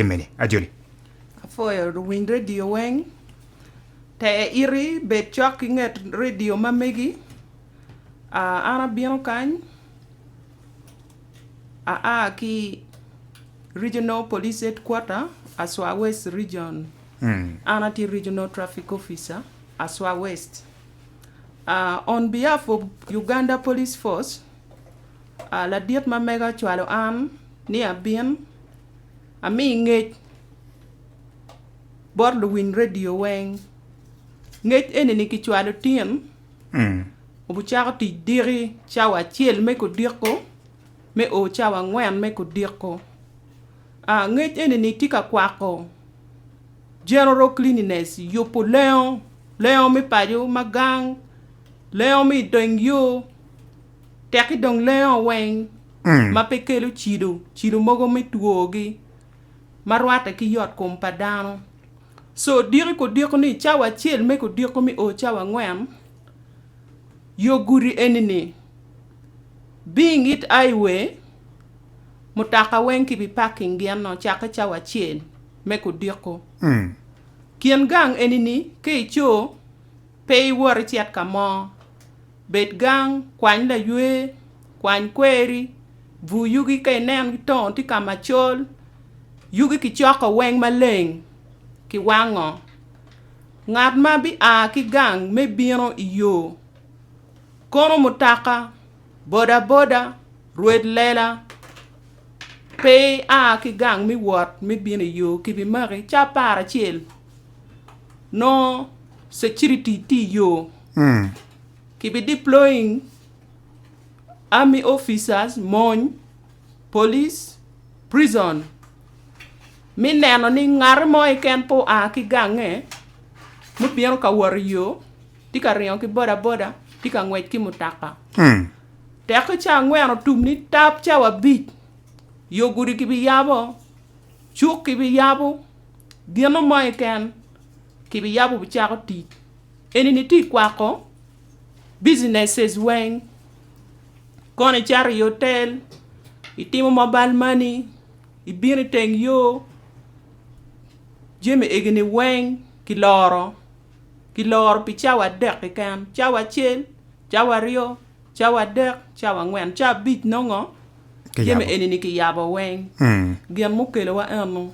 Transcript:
mene ajoli for the wing radio wing te iri be choking at radio mamegi ana biano kan ki regional police headquarter Aswa West region ana ti regional traffic officer Aswa West on behalf of Uganda Police Force la diet mamega chwalo an ni abien ami ngej bor the win radio weng ngej eneni ki chwalo tien obu chaga ti diri chawa chiel me ko dirko me o chawa ngwen me ko dirko ngej eneni tika kwako general cleanliness yopo leon me payo magang leon me dongyo teki dong leon weng mapekelo chido mogo me tuogi marwata ki yot kompadano so diri ko dirko ni chawa chiel me ko dirko mi o chawa ngwen yo guri enini being it highway mutaka wen ki bi parking gian no chaka chawa chiel me ko dirko kien gang enini ke cho pay war chiat kamo bet gang kwany la yue kwany kweri vu yugi ke nen ton ti kama chol yugi ki choko weng maleng ki wango ngat ma bi ki gang me biro iyo kono mutaka boda rued lela pay ki gang mi wot me biro iyo ki bi mari cha para chiel no security ti yo ki be deploying army officers, mon, police, prison. Mi neno ni ngar mo ken po ki gange mu piero ka wario ti ka rion ki boda ti ka ngwet ki mutaka te ka cha ngweno tum ni tap cha wa bit yo guri ki bi yabo chuk ki bi yabo dieno mo ken ki bi yabo bi cha ko ti eni ni ti kwako businesses weng kone chari hotel itimo mobile money ibini teng yo jeme egini weng kiloro pi chawa dek kan chawa chel chawa rio chawa dek chawa ngwen cha bit nongo jeme enini ki yabo weng gian mukele wa eno